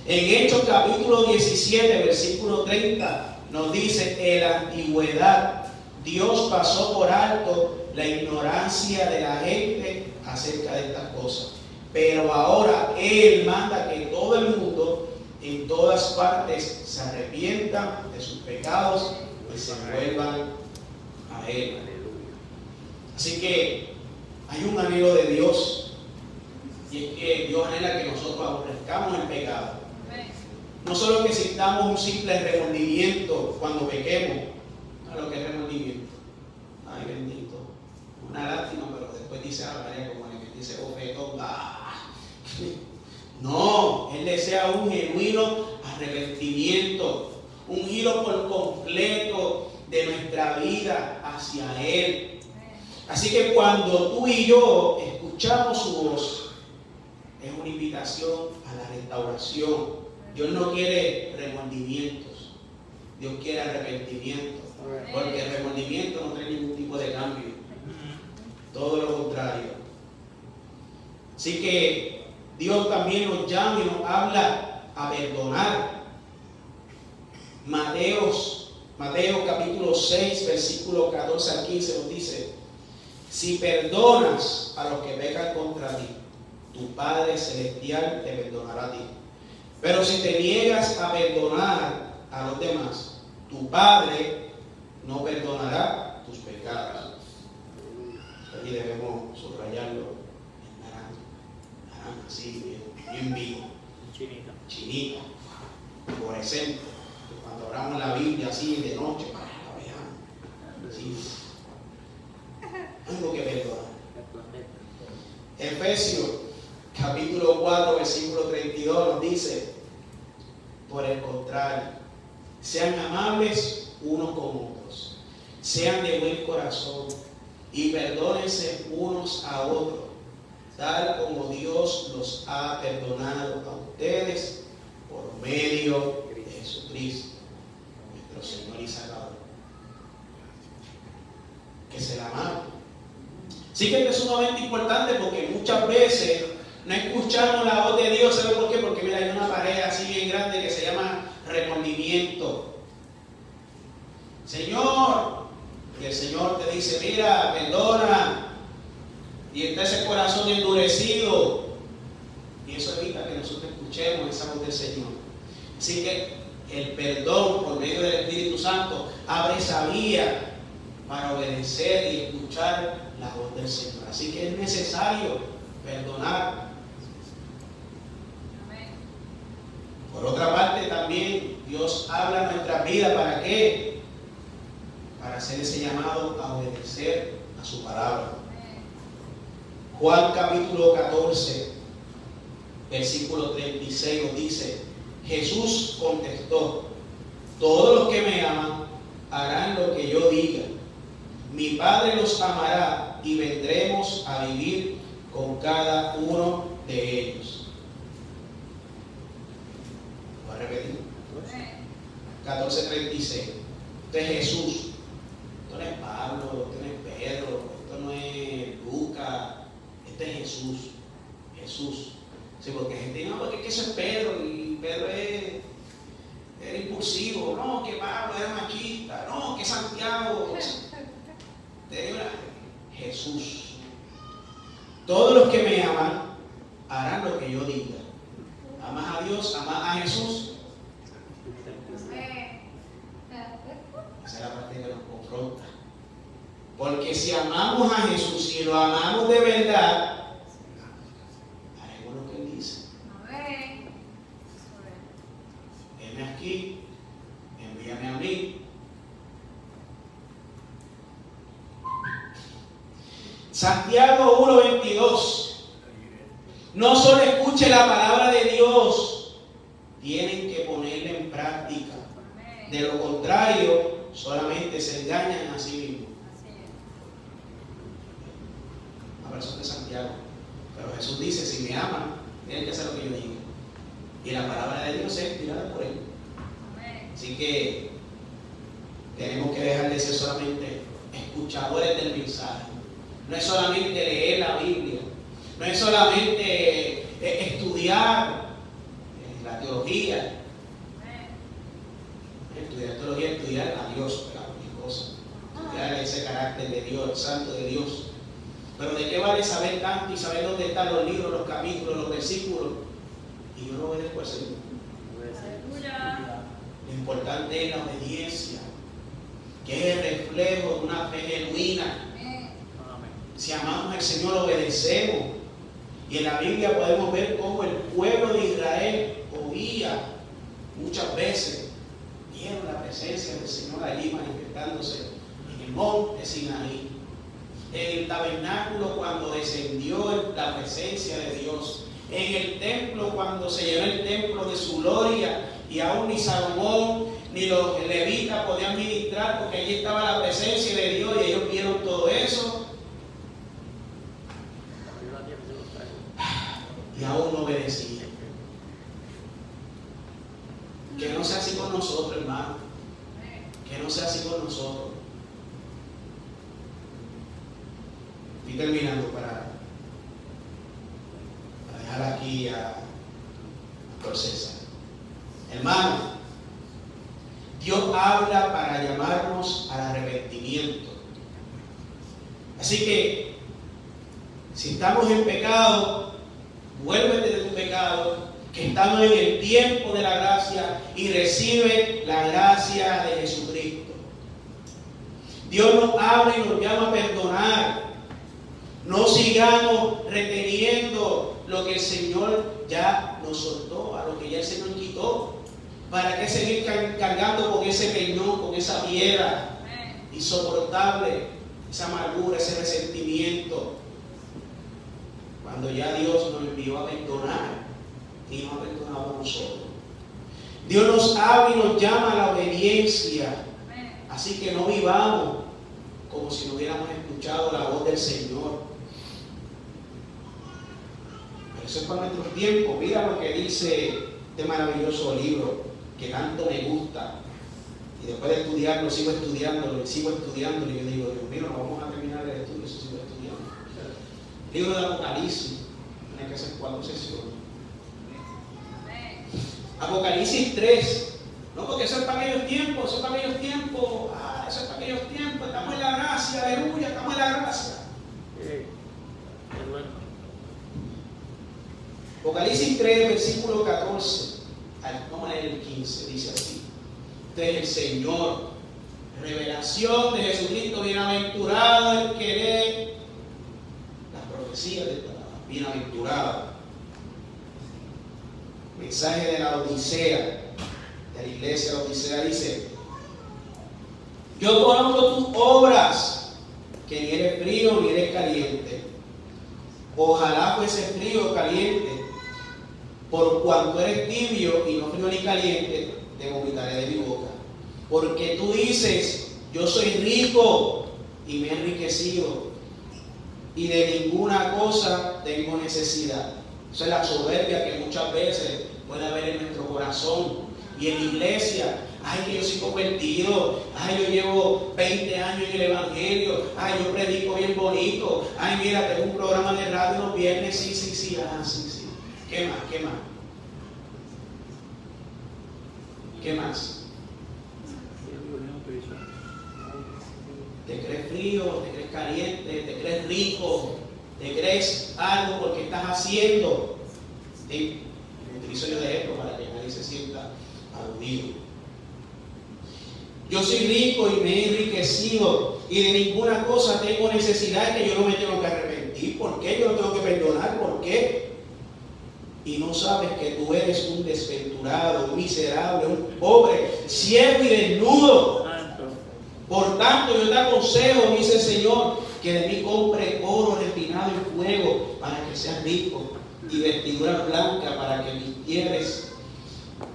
En Hechos capítulo 17, versículo 30, nos dice: en la antigüedad Dios pasó por alto la ignorancia de la gente acerca de estas cosas. Pero ahora Él manda que todo el mundo, en todas partes, se arrepientan de sus pecados y se vuelvan a Él. Así que hay un anhelo de Dios, y es que Dios anhela que nosotros aborrezcamos el pecado. No solo que sintamos un simple remordimiento cuando pequemos, a lo que es remordimiento. Ay, bendito. Una lástima, pero después dice, María, como el que dice bofetón. No, No, Él desea un genuino arrepentimiento, un giro por completo de nuestra vida hacia Él. Así que cuando tú y yo escuchamos su voz, es una invitación a la restauración. Dios no quiere remordimientos, Dios quiere arrepentimiento, porque el remordimiento no trae ningún tipo de cambio, todo lo contrario. Así que Dios también nos llama y nos habla a perdonar. Mateo capítulo 6, versículo 14 al 15 nos dice: si perdonas a los que pecan contra ti, tu Padre Celestial te perdonará a ti. Pero si te niegas a perdonar a los demás, tu Padre no perdonará tus pecados. Aquí debemos subrayarlo en naranja, así, bien vivo. Chinita, fluorescente. Cuando oramos la Biblia así de noche, para que la veamos. Sí. Algo que perdonar. Efesios capítulo 4, versículo 32 nos dice: por el contrario, sean amables unos con otros, sean de buen corazón y perdónense unos a otros, tal como Dios los ha perdonado a ustedes por medio de Jesucristo, nuestro Señor y Salvador. Que se la amaron. Sí que esto es sumamente importante porque muchas veces no escuchamos la voz de Dios. ¿Sabe por qué? Porque mira, hay una pared así bien grande que se llama remordimiento. Señor, y el Señor te dice: mira, perdona. Y está ese corazón endurecido. Y eso evita que nosotros escuchemos esa voz del Señor. Así que el perdón por medio del Espíritu Santo abre esa vía para obedecer y escuchar la voz del Señor. Así que es necesario perdonar. Por otra parte, también Dios habla en nuestras vidas. ¿Para qué? Para hacer ese llamado a obedecer a su palabra. Juan capítulo 14, versículo 36 nos dice: Jesús contestó: todos los que me aman harán lo que yo diga. Mi Padre los amará y vendremos a vivir con cada uno de ellos. Voy a repetir. 14:36. Este es Jesús. Esto no es Pablo, esto no es Pedro, esto no es Lucas. Este es Jesús. Jesús. Sí, porque hay gente dice: no, porque es que eso es Pedro, y Pedro era impulsivo. No, que Pablo era machista. No, que Santiago. Jesús. Todos los que me aman harán lo que yo diga. ¿Amas a Dios? ¿Amas a Jesús? Esa es la parte que nos confronta. Porque si amamos a Jesús y lo amamos de verdad, haremos lo que Él dice. Heme aquí, envíame a mí. Santiago 1:22. No solo escuche la palabra de Dios, tienen que ponerla en práctica. De lo contrario, solamente se engañan a sí mismos. La versión de Santiago. Pero Jesús dice: si me aman, tienen que hacer lo que yo diga. Y la palabra de Dios es inspirada por Él. Así que tenemos que dejar de ser solamente escuchadores del mensaje. No es solamente leer la Biblia, no es solamente estudiar la teología. Estudiar teología, estudiar a Dios, cualquier cosa. Estudiar ese carácter de Dios, el santo de Dios. Pero ¿de qué vale saber tanto y saber dónde están los libros, los capítulos, los versículos? Y yo no obedezco al Señor. Lo importante es la obediencia, que es el reflejo de una fe genuina. Si amamos al Señor, obedecemos. Y en la Biblia podemos ver cómo el pueblo de Israel oía muchas veces. Vieron la presencia del Señor allí manifestándose en el monte Sinaí. En el tabernáculo, cuando descendió la presencia de Dios. en el templo cuando se llenó el templo de su gloria, y aún ni Salomón ni los levitas podían ministrar porque allí estaba la presencia de Dios y ellos vieron todo eso y aún no obedecían. Que no sea así con nosotros, hermano. Que no sea así con nosotros. Estoy terminando para dejar aquí a Pastor César. Hermano, Dios habla para llamarnos al arrepentimiento. Así que, si estamos en pecado, vuélvete de tu pecado, que estamos en el tiempo de la gracia, y recibe la gracia de Jesucristo. Dios nos habla y nos llama a perdonar. No sigamos reteniendo lo que el Señor ya nos soltó, a lo que ya el Señor quitó. ¿Para qué seguir cargando con ese peñón, con esa piedra insoportable, esa amargura, ese resentimiento? Cuando ya Dios nos envió a perdonar y nos ha perdonado a nosotros. Dios nos habla y nos llama a la obediencia. Así que no vivamos como si no hubiéramos escuchado la voz del Señor. Pero eso es para nuestro tiempo. Mira lo que dice este maravilloso libro que tanto me gusta. Y después de estudiarlo, sigo estudiándolo. Y yo digo, Dios mío, no vamos a terminar el estudio, eso sigo estudiando. Libro de Apocalipsis. Tiene que ser 4 sesiones. Apocalipsis 3. No, porque eso es para aquellos tiempos, eso es para aquellos tiempos. Eso es para aquellos tiempos. Estamos en la gracia, aleluya, estamos en la gracia. Apocalipsis 3, versículo 14. Vamos a leer el 15, dice así. Este es el Señor. Revelación de Jesucristo, bienaventurado el que lee las profecías de esta palabra. Bienaventurado. Mensaje de la Odisea, de la iglesia de la Odisea, dice: yo conozco tus obras, que ni eres frío ni eres caliente. Ojalá fuese frío o caliente. Por cuanto eres tibio y no frío ni caliente, te vomitaré de mi boca. Porque tú dices, yo soy rico y me he enriquecido, y de ninguna cosa tengo necesidad. Esa es la soberbia que muchas veces puede haber en nuestro corazón. Y en la iglesia, ay, que yo soy convertido, ay, yo llevo 20 años en el evangelio, ay, yo predico bien bonito, ay, mira, tengo un programa de radio los viernes, sí, sí. ¿Qué más? ¿Qué más? ¿Te crees frío? ¿Te crees caliente? ¿Te crees rico? ¿Te crees algo porque estás haciendo? ¿Sí? Utilizo yo de esto para que nadie se sienta aludido. Yo soy rico y me he enriquecido, y de ninguna cosa tengo necesidad, que yo no me tengo que arrepentir. ¿Por qué? Yo no tengo que perdonar. ¿Por qué? Y no sabes que tú eres un desventurado, un miserable, un pobre, ciego y desnudo. Por tanto, yo te aconsejo, dice el Señor, que de mí compre oro refinado en fuego para que seas rico, y vestidura blanca para que vistieres,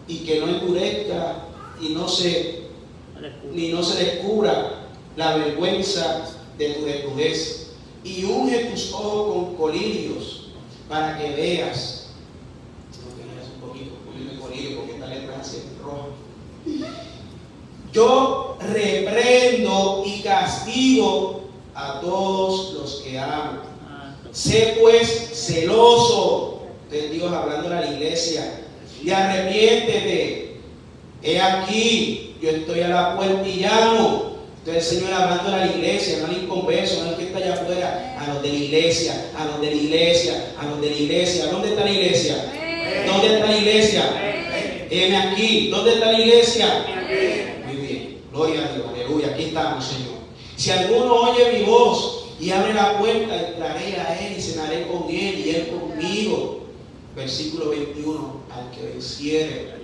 y que no endurezca ni no se descubra la vergüenza de tu desnudez. Y unge tus ojos con colirios para que veas. Un poquito de colirio, porque esta letra es así roja. Yo reprendo y castigo a todos los que amo. Sé pues celoso, de Dios hablando a la iglesia, y arrepiéntete. He aquí, yo estoy a la puerta y llamo. Entonces el Señor hablando a la iglesia, no al inconverso, no al que está allá afuera, a los de la iglesia, a los de la iglesia, a los de la iglesia. ¿Dónde está la iglesia? ¿Dónde está la iglesia? Heme aquí. ¿Dónde está la iglesia? Muy bien, gloria a Dios, aleluya, aquí estamos, Señor. Si alguno oye mi voz y abre la puerta, entraré a él y cenaré con él y él conmigo. Versículo 21, al que venciere,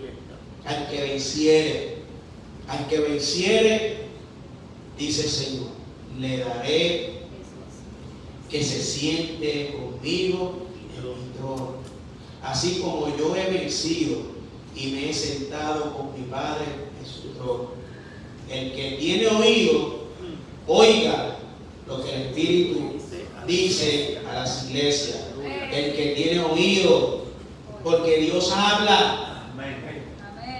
dice el Señor, le daré que se siente conmigo en mi trono. así como yo he vencido y me he sentado con mi Padre en su trono. El que tiene oído, oiga lo que el Espíritu dice a las iglesias. El que tiene oído, porque Dios habla,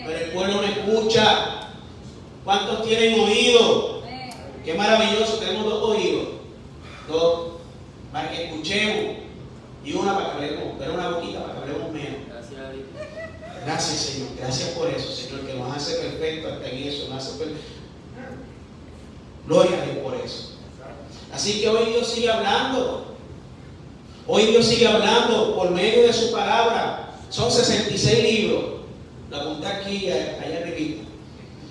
pero el pueblo no escucha. ¿Cuántos tienen oído? Qué maravilloso, tenemos 2 oídos, 2, para que escuchemos, y una para que hablemos, pero una boquita para que hablemos menos. Gracias a Dios. Gracias, Señor, gracias por eso, Señor, que nos hace perfectos hasta en eso, nos hace perfectos. Gloria a Dios por eso. Así que hoy Dios sigue hablando. Hoy Dios sigue hablando por medio de su palabra. Son 66 libros. Lo apunté aquí, allá arriba.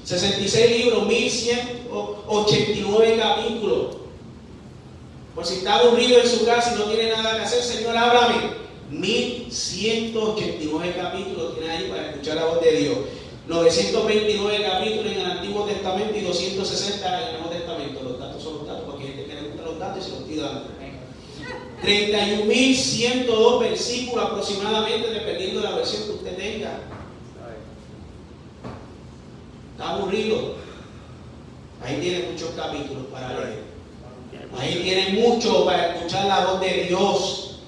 66 libros, 1189 capítulos. Por si está aburrido en su casa y no tiene nada que hacer, Señor, háblame. 1189 capítulos tiene ahí para escuchar la voz de Dios. 929 capítulos en el Antiguo Testamento y 260 en el Nuevo Testamento. Los datos son los datos, porque hay gente que le gusta los datos y se los estoy dando. 31.102 versículos aproximadamente, dependiendo de la versión que usted tenga. Está aburrido. Ahí tiene muchos capítulos para leer. Ahí tiene mucho para escuchar la voz de Dios.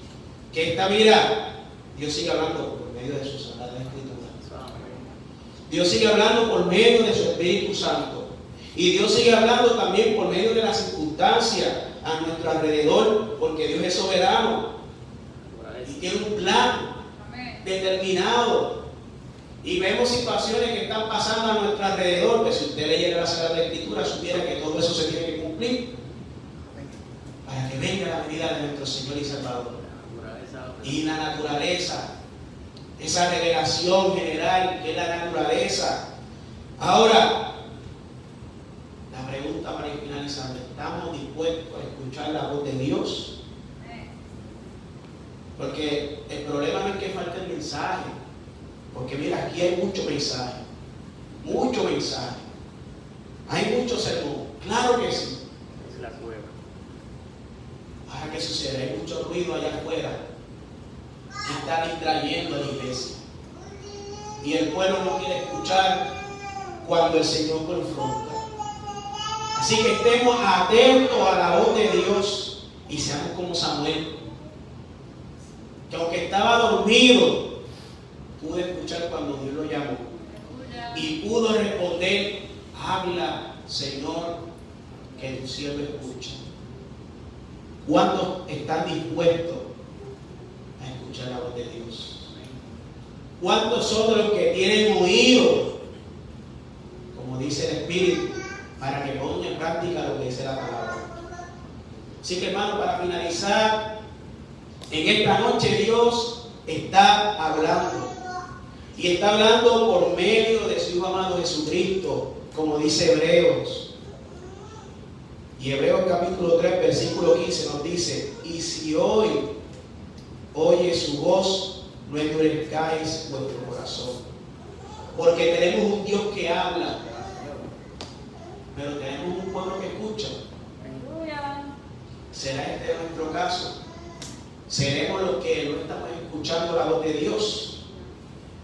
Que está, mira, Dios sigue hablando por medio de su Sagrada Escritura. Dios sigue hablando por medio de su Espíritu Santo. Y Dios sigue hablando también por medio de las circunstancias a nuestro alrededor, porque Dios es soberano y tiene un plan determinado. Y vemos situaciones que están pasando a nuestro alrededor, que si usted leyera la Sagrada Escritura, supiera que todo eso se tiene que cumplir para que venga la venida de nuestro Señor y Salvador. Y la naturaleza, esa revelación general que es la naturaleza. Ahora, la pregunta para ir finalizando: ¿estamos dispuestos a escuchar la voz de Dios? Porque el problema no es que falte el mensaje, porque mira, aquí hay mucho mensaje, hay mucho sermón, claro que sí. Es la cueva. Ahora, ¿qué sucede? Hay mucho ruido allá afuera que está distrayendo a la iglesia, y el pueblo no quiere escuchar cuando el Señor confronta. Así que estemos atentos a la voz de Dios y seamos como Samuel, que aunque estaba dormido, pudo escuchar cuando Dios lo llamó y pudo responder: habla, Señor, que tu siervo escucha. ¿Cuántos están dispuestos a escuchar la voz de Dios? ¿Cuántos son de los que tienen oído, como dice el Espíritu, para que pongan en práctica lo que dice la palabra? Así que, hermano, para finalizar, en esta noche Dios está hablando. Y está hablando por medio de su Hijo amado Jesucristo, como dice Hebreos. Y Hebreos capítulo 3, versículo 15 nos dice: y si hoy oye su voz, no endurezcáis vuestro corazón. Porque tenemos un Dios que habla, pero tenemos un pueblo que escucha. ¿Será este nuestro caso? ¿Seremos los que no estamos escuchando la voz de Dios?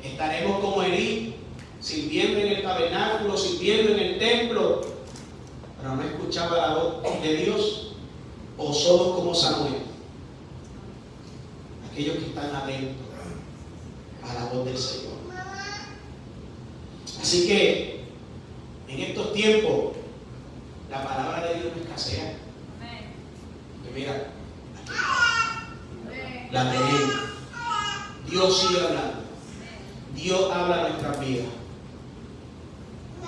¿Estaremos como Elí, sirviendo en el tabernáculo, sirviendo en el templo, pero no escuchaba la voz de Dios? ¿O somos como Samuel, aquellos que están atentos a la voz del Señor? Así que en estos tiempos la palabra de Dios no escasea. Que mira, la tenemos. Dios sigue hablando. Dios habla en nuestras vidas.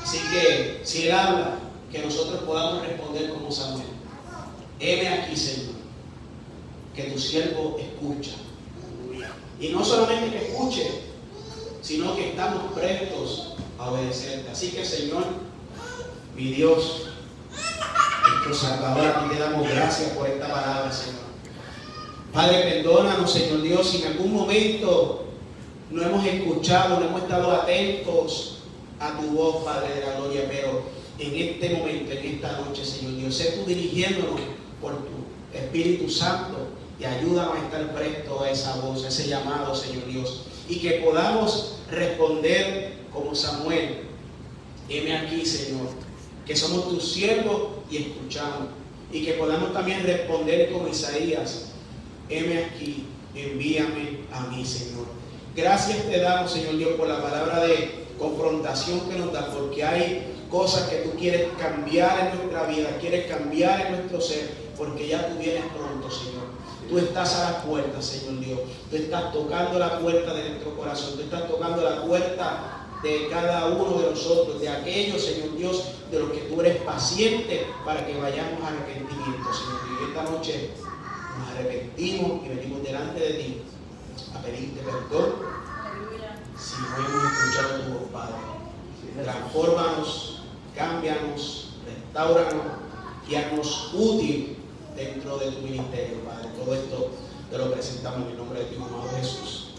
Así que si Él habla, que nosotros podamos responder como Samuel: heme aquí, Señor, que tu siervo escucha. Y no solamente que escuche, sino que estamos prestos a obedecerte. Así que, Señor, mi Dios, nuestro Salvador, a ti te damos gracias por esta palabra, Señor. Padre, perdónanos, Señor Dios, si en algún momento no hemos escuchado, no hemos estado atentos a tu voz, Padre de la gloria, pero en este momento, en esta noche, Señor Dios, sé tú dirigiéndonos por tu Espíritu Santo y ayúdanos a estar prestos a esa voz, a ese llamado, Señor Dios. y que podamos responder como Samuel. Heme aquí, Señor, que somos tus siervos y escuchamos. Y que podamos también responder como Isaías. Heme aquí, envíame a mí, Señor. Gracias te damos, Señor Dios, por la palabra de confrontación que nos da, porque hay cosas que tú quieres cambiar en nuestra vida, quieres cambiar en nuestro ser, porque ya tú vienes pronto, Señor. Tú estás a la puerta, Señor Dios. Tú estás tocando la puerta de nuestro corazón. Tú estás tocando la puerta de cada uno de nosotros, de aquellos, Señor Dios, de los que tú eres paciente para que vayamos a arrepentimiento, Señor. Y esta noche nos arrepentimos y venimos delante de ti a pedirte perdón si no hemos escuchado tu voz, Padre. Transfórmanos, cámbianos, restauranos y haznos útil dentro de tu ministerio, Padre. Todo esto te lo presentamos en el nombre de tu amado Jesús.